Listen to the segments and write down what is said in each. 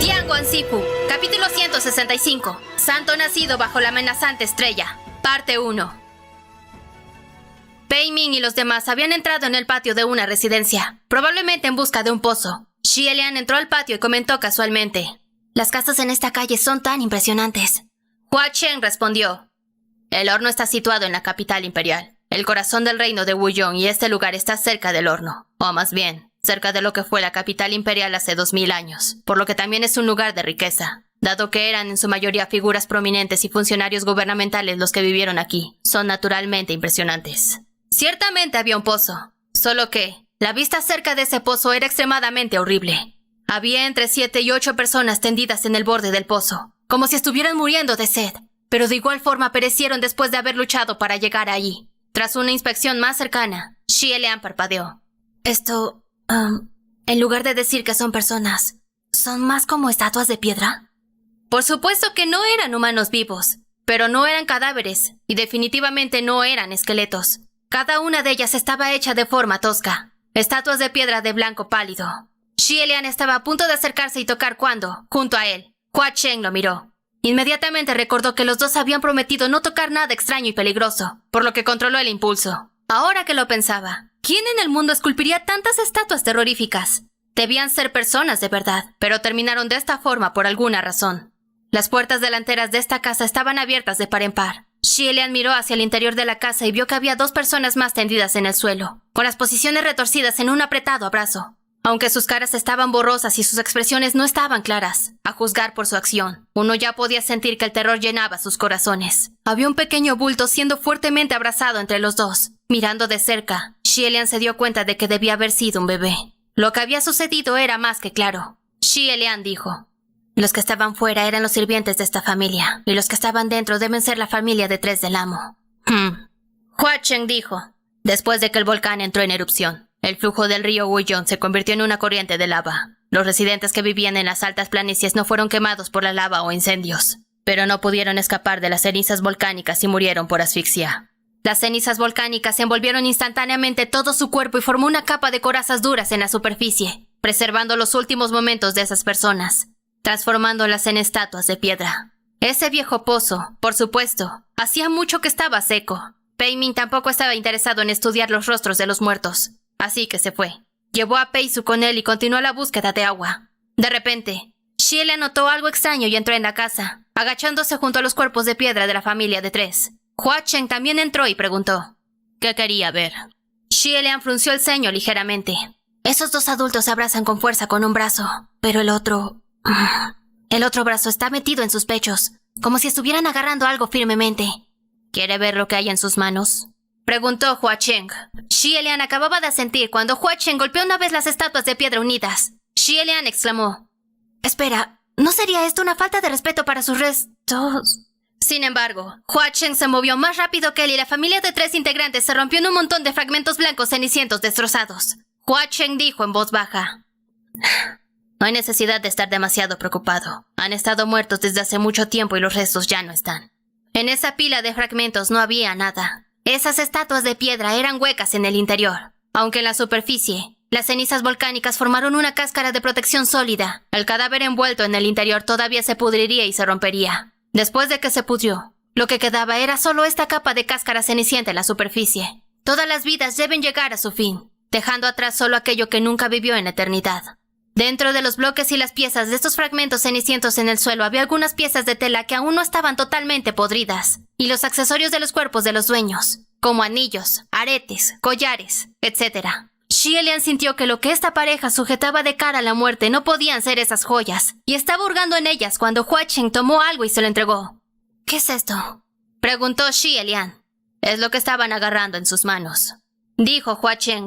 Tianguan Sifu, capítulo 165. Santo nacido bajo la amenazante estrella. Parte 1. Pei Ming y los demás habían entrado en el patio de una residencia, probablemente en busca de un pozo. Xie Lian entró al patio y comentó casualmente: «Las casas en esta calle son tan impresionantes». Hua Chen respondió: «El horno está situado en la capital imperial, el corazón del reino de Wuyong, y este lugar está cerca del horno, o más bien, cerca de lo que fue la capital imperial hace 2000 años, por lo que también es un lugar de riqueza. Dado que eran en su mayoría figuras prominentes y funcionarios gubernamentales los que vivieron aquí, son naturalmente impresionantes». Ciertamente había un pozo, solo que la vista cerca de ese pozo era extremadamente horrible. Había entre 7 y 8 personas tendidas en el borde del pozo, como si estuvieran muriendo de sed, pero de igual forma perecieron después de haber luchado para llegar allí. Tras una inspección más cercana, Xie Lian parpadeó. Esto, en lugar de decir que son personas, ¿son más como estatuas de piedra? Por supuesto que no eran humanos vivos, pero no eran cadáveres, y definitivamente no eran esqueletos. Cada una de ellas estaba hecha de forma tosca, estatuas de piedra de blanco pálido. Xie Lian estaba a punto de acercarse y tocar cuando, junto a él, Hua Chen lo miró. Inmediatamente recordó que los dos habían prometido no tocar nada extraño y peligroso, por lo que controló el impulso. Ahora que lo pensaba, ¿quién en el mundo esculpiría tantas estatuas terroríficas? Debían ser personas de verdad, pero terminaron de esta forma por alguna razón. Las puertas delanteras de esta casa estaban abiertas de par en par. Xie Lian miró hacia el interior de la casa y vio que había 2 personas más tendidas en el suelo, con las posiciones retorcidas en un apretado abrazo. Aunque sus caras estaban borrosas y sus expresiones no estaban claras, a juzgar por su acción, uno ya podía sentir que el terror llenaba sus corazones. Había un pequeño bulto siendo fuertemente abrazado entre los dos. Mirando de cerca, Xie Lian se dio cuenta de que debía haber sido un bebé. Lo que había sucedido era más que claro. Xie Lian dijo: «Los que estaban fuera eran los sirvientes de esta familia, y los que estaban dentro deben ser la familia de 3 del amo». Hua Chen dijo: «Después de que el volcán entró en erupción, el flujo del río Wuyong se convirtió en una corriente de lava. Los residentes que vivían en las altas planicies no fueron quemados por la lava o incendios, pero no pudieron escapar de las cenizas volcánicas y murieron por asfixia. Las cenizas volcánicas envolvieron instantáneamente todo su cuerpo y formó una capa de corazas duras en la superficie, preservando los últimos momentos de esas personas, transformándolas en estatuas de piedra. Ese viejo pozo, por supuesto, hacía mucho que estaba seco. Pei Ming tampoco estaba interesado en estudiar los rostros de los muertos, así que se fue. Llevó a Pei Su con él y continuó la búsqueda de agua. De repente, Xie Lian notó algo extraño y entró en la casa, agachándose junto a los cuerpos de piedra de la familia de 3. Hua Chen también entró y preguntó: «¿Qué quería ver?». Xie Lian frunció el ceño ligeramente. «Esos 2 adultos se abrazan con fuerza con un brazo, pero el otro brazo está metido en sus pechos, como si estuvieran agarrando algo firmemente». «¿Quiere ver lo que hay en sus manos?», preguntó Hua Chen. Xie Lian acababa de asentir cuando Hua Chen golpeó una vez las estatuas de piedra unidas. Xie Lian exclamó: «Espera, ¿no sería esto una falta de respeto para sus restos?». Sin embargo, Hua Chen se movió más rápido que él y la familia de 3 integrantes se rompió en un montón de fragmentos blancos cenicientos destrozados. Hua Chen dijo en voz baja: «No hay necesidad de estar demasiado preocupado. Han estado muertos desde hace mucho tiempo y los restos ya no están». En esa pila de fragmentos no había nada. Esas estatuas de piedra eran huecas en el interior. Aunque en la superficie, las cenizas volcánicas formaron una cáscara de protección sólida, el cadáver envuelto en el interior todavía se pudriría y se rompería. Después de que se pudrió, lo que quedaba era solo esta capa de cáscara cenicienta en la superficie. Todas las vidas deben llegar a su fin, dejando atrás solo aquello que nunca vivió en la eternidad. Dentro de los bloques y las piezas de estos fragmentos cenicientos en el suelo había algunas piezas de tela que aún no estaban totalmente podridas, y los accesorios de los cuerpos de los dueños, como anillos, aretes, collares, etc. Xie Lian sintió que lo que esta pareja sujetaba de cara a la muerte no podían ser esas joyas, y estaba hurgando en ellas cuando Hua Chen tomó algo y se lo entregó. «¿Qué es esto?», preguntó Xie Lian. «Es lo que estaban agarrando en sus manos», dijo Hua Chen.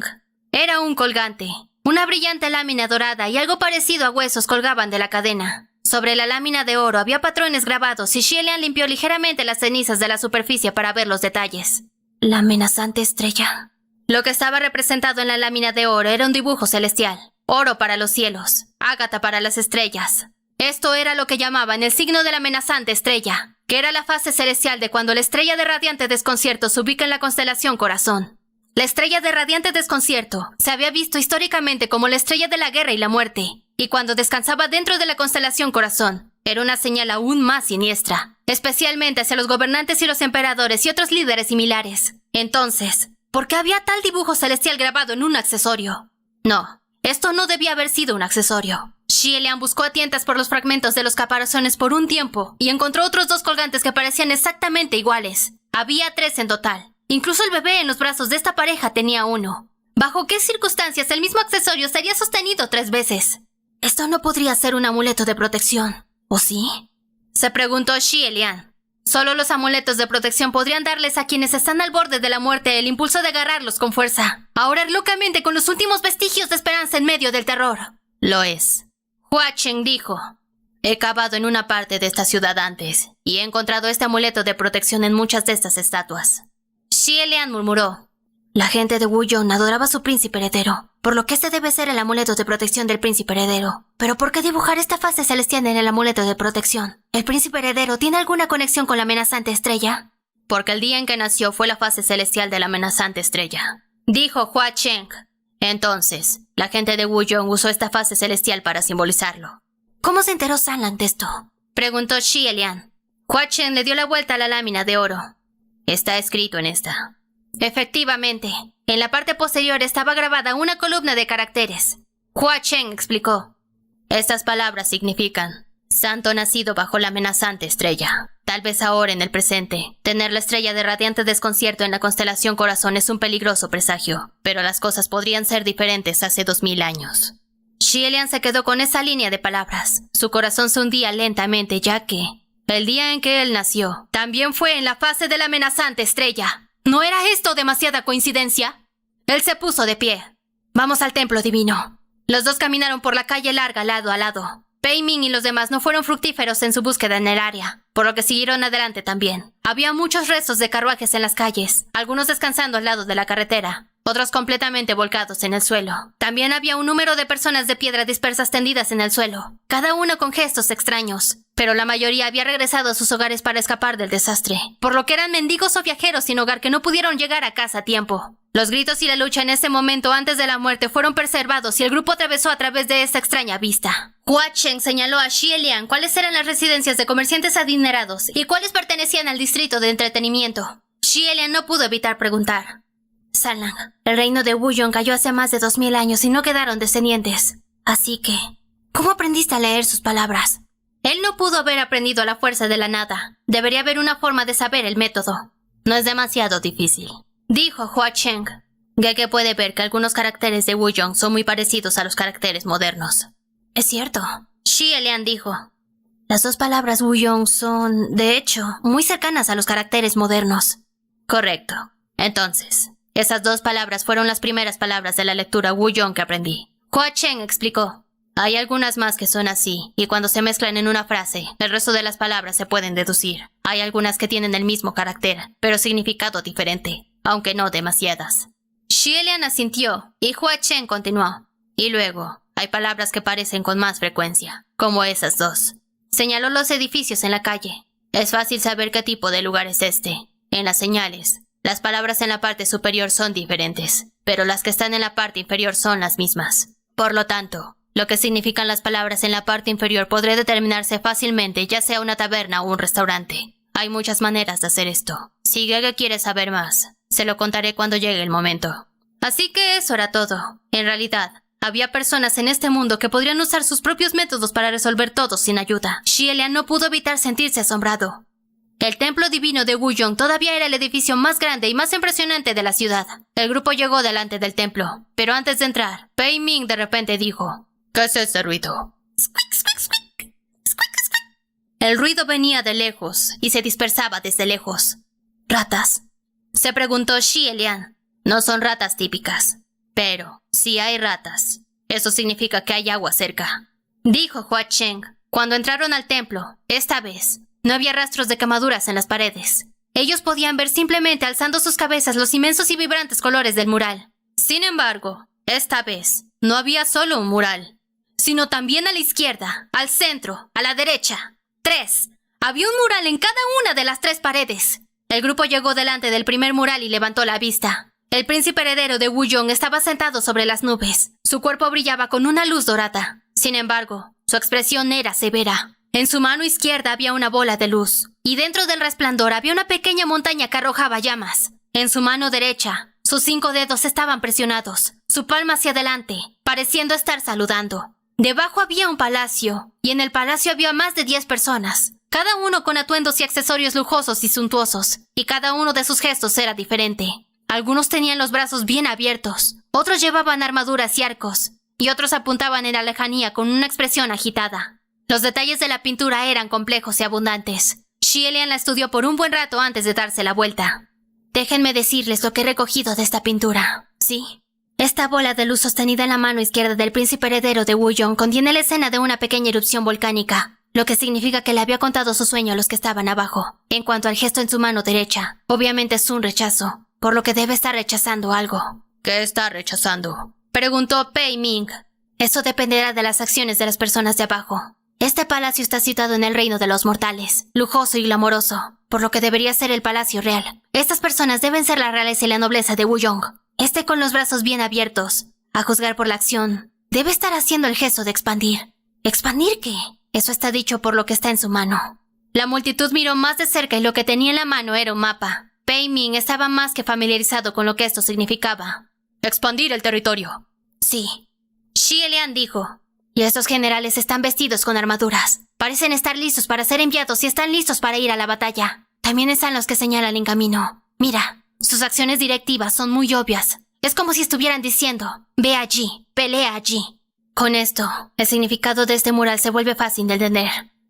Era un colgante. Una brillante lámina dorada y algo parecido a huesos colgaban de la cadena. Sobre la lámina de oro había patrones grabados y Xie Lian limpió ligeramente las cenizas de la superficie para ver los detalles. «La amenazante estrella». Lo que estaba representado en la lámina de oro era un dibujo celestial. Oro para los cielos, ágata para las estrellas. Esto era lo que llamaban el signo de la amenazante estrella, que era la fase celestial de cuando la estrella de radiante desconcierto se ubica en la constelación Corazón. La estrella de radiante desconcierto se había visto históricamente como la estrella de la guerra y la muerte, y cuando descansaba dentro de la constelación Corazón, era una señal aún más siniestra, especialmente hacia los gobernantes y los emperadores y otros líderes similares. Entonces, ¿por qué había tal dibujo celestial grabado en un accesorio? No, esto no debía haber sido un accesorio. Xie Lian buscó a tientas por los fragmentos de los caparazones por un tiempo y encontró otros 2 colgantes que parecían exactamente iguales. Había 3 en total. Incluso el bebé en los brazos de esta pareja tenía uno. ¿Bajo qué circunstancias el mismo accesorio sería sostenido 3 veces? Esto no podría ser un amuleto de protección, ¿o sí? Se preguntó Xie Lian. Solo los amuletos de protección podrían darles a quienes están al borde de la muerte el impulso de agarrarlos con fuerza, a orar locamente con los últimos vestigios de esperanza en medio del terror. Lo es. Hua Chen dijo: he cavado en una parte de esta ciudad antes, y he encontrado este amuleto de protección en muchas de estas estatuas. Xie Lian murmuró: la gente de Wuyong adoraba a su príncipe heredero, por lo que este debe ser el amuleto de protección del príncipe heredero. ¿Pero por qué dibujar esta fase celestial en el amuleto de protección? ¿El príncipe heredero tiene alguna conexión con la amenazante estrella? Porque el día en que nació fue la fase celestial de la amenazante estrella, dijo Hua Cheng. Entonces, la gente de Wuyong usó esta fase celestial para simbolizarlo. ¿Cómo se enteró Sanlang de esto?, preguntó Xie Lian. Hua Chen le dio la vuelta a la lámina de oro. Está escrito en esta. Efectivamente, en la parte posterior estaba grabada una columna de caracteres. Hua Chen explicó: estas palabras significan: santo nacido bajo la amenazante estrella. Tal vez ahora en el presente, tener la estrella de radiante desconcierto en la constelación Corazón es un peligroso presagio, pero las cosas podrían ser diferentes hace 2000 años. Xie Lian se quedó con esa línea de palabras. Su corazón se hundía lentamente, ya que el día en que él nació también fue en la fase de la amenazante estrella. ¿No era esto demasiada coincidencia? Él se puso de pie. Vamos al templo divino. Los 2 caminaron por la calle larga lado a lado. Pei Ming y los demás no fueron fructíferos en su búsqueda en el área, por lo que siguieron adelante también. Había muchos restos de carruajes en las calles, algunos descansando al lado de la carretera, otros completamente volcados en el suelo. También había un número de personas de piedra dispersas tendidas en el suelo, cada uno con gestos extraños, pero la mayoría había regresado a sus hogares para escapar del desastre, por lo que eran mendigos o viajeros sin hogar que no pudieron llegar a casa a tiempo. Los gritos y la lucha en ese momento antes de la muerte fueron preservados y el grupo atravesó a través de esta extraña vista. Hua Chen señaló a Xie Lian cuáles eran las residencias de comerciantes adinerados y cuáles pertenecían al distrito de entretenimiento. Xie Lian no pudo evitar preguntar: Sanlang, el reino de Wuyong cayó hace más de 2000 años y no quedaron descendientes. Así que, ¿cómo aprendiste a leer sus palabras? Él no pudo haber aprendido a la fuerza de la nada. Debería haber una forma de saber el método. No es demasiado difícil, dijo Hua Cheng. Gege puede ver que algunos caracteres de Wuyong son muy parecidos a los caracteres modernos. Es cierto, Xie Lian dijo. Las 2 palabras Wuyong son, de hecho, muy cercanas a los caracteres modernos. Correcto. Entonces, esas 2 palabras fueron las primeras palabras de la lectura Wuyong que aprendí. Hua Cheng explicó: hay algunas más que son así, y cuando se mezclan en una frase, el resto de las palabras se pueden deducir. Hay algunas que tienen el mismo carácter, pero significado diferente, aunque no demasiadas. Xie Lian asintió, y Hua Chen continuó. Y luego, hay palabras que parecen con más frecuencia, como esas 2. Señaló los edificios en la calle. Es fácil saber qué tipo de lugar es este. En las señales, las palabras en la parte superior son diferentes, pero las que están en la parte inferior son las mismas. Por lo tanto, lo que significan las palabras en la parte inferior podría determinarse fácilmente, ya sea una taberna o un restaurante. Hay muchas maneras de hacer esto. Si Gege quiere saber más, se lo contaré cuando llegue el momento. Así que eso era todo. En realidad, había personas en este mundo que podrían usar sus propios métodos para resolver todo sin ayuda. Xie Lian no pudo evitar sentirse asombrado. El templo divino de Wuyong todavía era el edificio más grande y más impresionante de la ciudad. El grupo llegó delante del templo, pero antes de entrar, Pei Ming de repente dijo: ¿qué es ese ruido? Squeak, squeak, squeak. Squeak, squeak. El ruido venía de lejos y se dispersaba desde lejos. ¿Ratas?, se preguntó Xie Lian. No son ratas típicas, pero si hay ratas, eso significa que hay agua cerca, dijo Hua Cheng. Cuando entraron al templo, esta vez, no había rastros de quemaduras en las paredes. Ellos podían ver simplemente alzando sus cabezas los inmensos y vibrantes colores del mural. Sin embargo, esta vez, no había solo un mural, sino también a la izquierda, al centro, a la derecha. 3. Había un mural en cada una de las 3 paredes. El grupo llegó delante del primer mural y levantó la vista. El príncipe heredero de Wuyong estaba sentado sobre las nubes. Su cuerpo brillaba con una luz dorada. Sin embargo, su expresión era severa. En su mano izquierda había una bola de luz, y dentro del resplandor había una pequeña montaña que arrojaba llamas. En su mano derecha, sus 5 dedos estaban presionados, su palma hacia adelante, pareciendo estar saludando. Debajo había un palacio, y en el palacio había más de 10 personas, cada uno con atuendos y accesorios lujosos y suntuosos, y cada uno de sus gestos era diferente. Algunos tenían los brazos bien abiertos, otros llevaban armaduras y arcos, y otros apuntaban en la lejanía con una expresión agitada. Los detalles de la pintura eran complejos y abundantes. Xielian la estudió por un buen rato antes de darse la vuelta. Déjenme decirles lo que he recogido de esta pintura. Sí. Esta bola de luz sostenida en la mano izquierda del príncipe heredero de Wuyong contiene la escena de una pequeña erupción volcánica, lo que significa que le había contado su sueño a los que estaban abajo. En cuanto al gesto en su mano derecha, obviamente es un rechazo, por lo que debe estar rechazando algo. ¿Qué está rechazando?, preguntó Pei Ming. Eso dependerá de las acciones de las personas de abajo. Este palacio está situado en el reino de los mortales, lujoso y glamoroso, por lo que debería ser el palacio real. Estas personas deben ser la realeza y la nobleza de Wuyong. Con los brazos bien abiertos, a juzgar por la acción, debe estar haciendo el gesto de expandir. ¿Expandir qué? Eso está dicho por lo que está en su mano. La multitud miró más de cerca y lo que tenía en la mano era un mapa. Pei Ming estaba más que familiarizado con lo que esto significaba. Expandir el territorio. Sí. Xielian dijo. Y estos generales están vestidos con armaduras. Parecen estar listos para ser enviados y están listos para ir a la batalla. También están los que señalan en camino. Mira, sus acciones directivas son muy obvias. Es como si estuvieran diciendo, ve allí, pelea allí. Con esto, el significado de este mural se vuelve fácil de entender.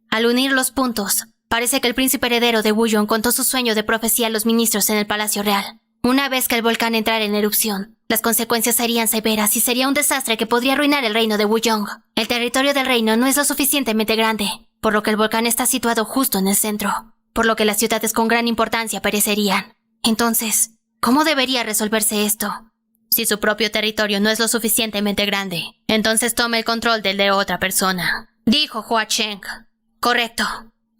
Al unir los puntos, parece que el príncipe heredero de Wuyong contó su sueño de profecía a los ministros en el Palacio Real. Una vez que el volcán entrara en erupción, las consecuencias serían severas y sería un desastre que podría arruinar el reino de Wuyong. El territorio del reino no es lo suficientemente grande, por lo que el volcán está situado justo en el centro, por lo que las ciudades con gran importancia perecerían. Entonces, ¿cómo debería resolverse esto? Si su propio territorio no es lo suficientemente grande, entonces tome el control del de otra persona, dijo Hua Cheng. Correcto.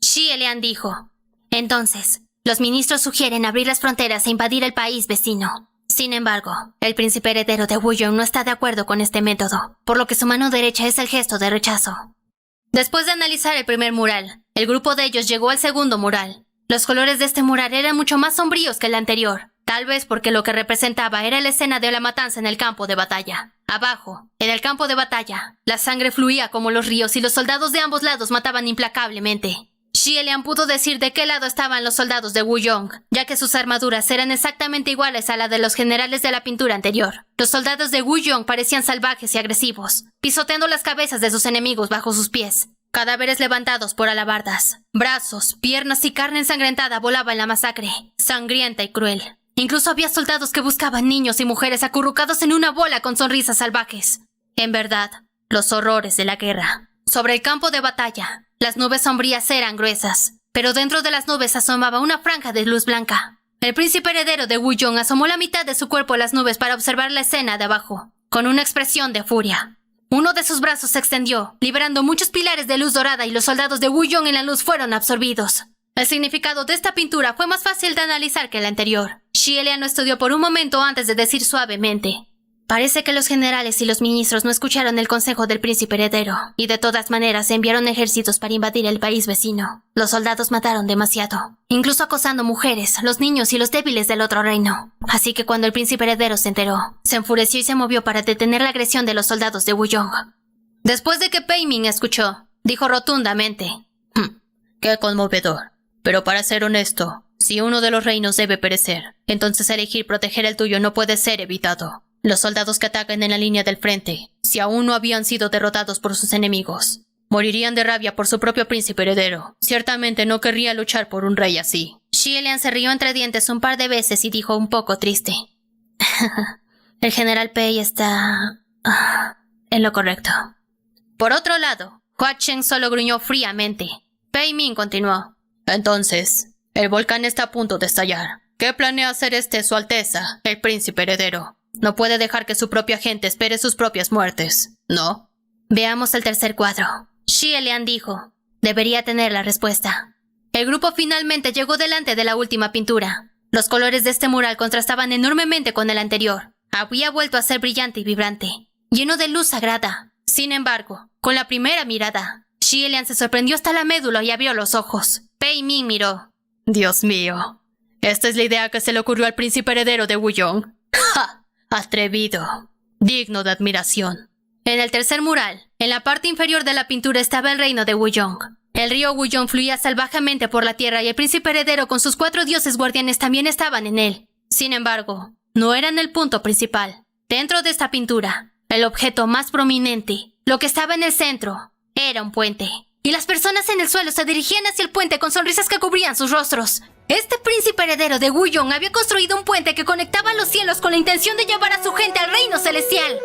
Xielian dijo. Entonces, los ministros sugieren abrir las fronteras e invadir el país vecino. Sin embargo, el príncipe heredero de Wuyong no está de acuerdo con este método, por lo que su mano derecha es el gesto de rechazo. Después de analizar el primer mural, el grupo de ellos llegó al segundo mural. Los colores de este mural eran mucho más sombríos que el anterior, tal vez porque lo que representaba era la escena de la matanza en el campo de batalla. Abajo, en el campo de batalla, la sangre fluía como los ríos y los soldados de ambos lados mataban implacablemente. Xielian pudo decir de qué lado estaban los soldados de Wuyong, ya que sus armaduras eran exactamente iguales a la de los generales de la pintura anterior. Los soldados de Wuyong parecían salvajes y agresivos, pisoteando las cabezas de sus enemigos bajo sus pies. Cadáveres levantados por alabardas, brazos, piernas y carne ensangrentada volaba en la masacre, sangrienta y cruel. Incluso había soldados que buscaban niños y mujeres acurrucados en una bola con sonrisas salvajes. En verdad, los horrores de la guerra. Sobre el campo de batalla, las nubes sombrías eran gruesas, pero dentro de las nubes asomaba una franja de luz blanca. El príncipe heredero de Wuyong asomó la mitad de su cuerpo a las nubes para observar la escena de abajo, con una expresión de furia. Uno de sus brazos se extendió, liberando muchos pilares de luz dorada y los soldados de Wuyong en la luz fueron absorbidos. El significado de esta pintura fue más fácil de analizar que el anterior. Xielian lo estudió por un momento antes de decir suavemente. Parece que los generales y los ministros no escucharon el consejo del príncipe heredero, y de todas maneras enviaron ejércitos para invadir el país vecino. Los soldados mataron demasiado, incluso acosando mujeres, los niños y los débiles del otro reino. Así que cuando el príncipe heredero se enteró, se enfureció y se movió para detener la agresión de los soldados de Wuyong. Después de que Pei Ming escuchó, dijo rotundamente, «Qué conmovedor. Pero para ser honesto, si uno de los reinos debe perecer, entonces elegir proteger el tuyo no puede ser evitado». Los soldados que atacan en la línea del frente, si aún no habían sido derrotados por sus enemigos, morirían de rabia por su propio príncipe heredero. Ciertamente no querría luchar por un rey así. Xielian se rió entre dientes un par de veces y dijo un poco triste. El general Pei está... en lo correcto. Por otro lado, Hua Cheng solo gruñó fríamente. Pei Ming continuó. Entonces, el volcán está a punto de estallar. ¿Qué planea hacer Su Alteza, el príncipe heredero? No puede dejar que su propia gente espere sus propias muertes, ¿no? Veamos el tercer cuadro. Xielian dijo. Debería tener la respuesta. El grupo finalmente llegó delante de la última pintura. Los colores de este mural contrastaban enormemente con el anterior. Había vuelto a ser brillante y vibrante, lleno de luz sagrada. Sin embargo, con la primera mirada, Xielian se sorprendió hasta la médula y abrió los ojos. Pei Ming miró. Dios mío, esta es la idea que se le ocurrió al príncipe heredero de Wuyong. ¡Ja! Atrevido. Digno de admiración. En el tercer mural, en la parte inferior de la pintura estaba el reino de Wuyong. El río Wuyong fluía salvajemente por la tierra y el príncipe heredero con sus 4 dioses guardianes también estaban en él. Sin embargo, no eran el punto principal. Dentro de esta pintura, el objeto más prominente, lo que estaba en el centro, era un puente. Y las personas en el suelo se dirigían hacia el puente con sonrisas que cubrían sus rostros. Este príncipe heredero de Wuyong había construido un puente que conectaba los cielos con la intención de llevar a su gente al reino celestial.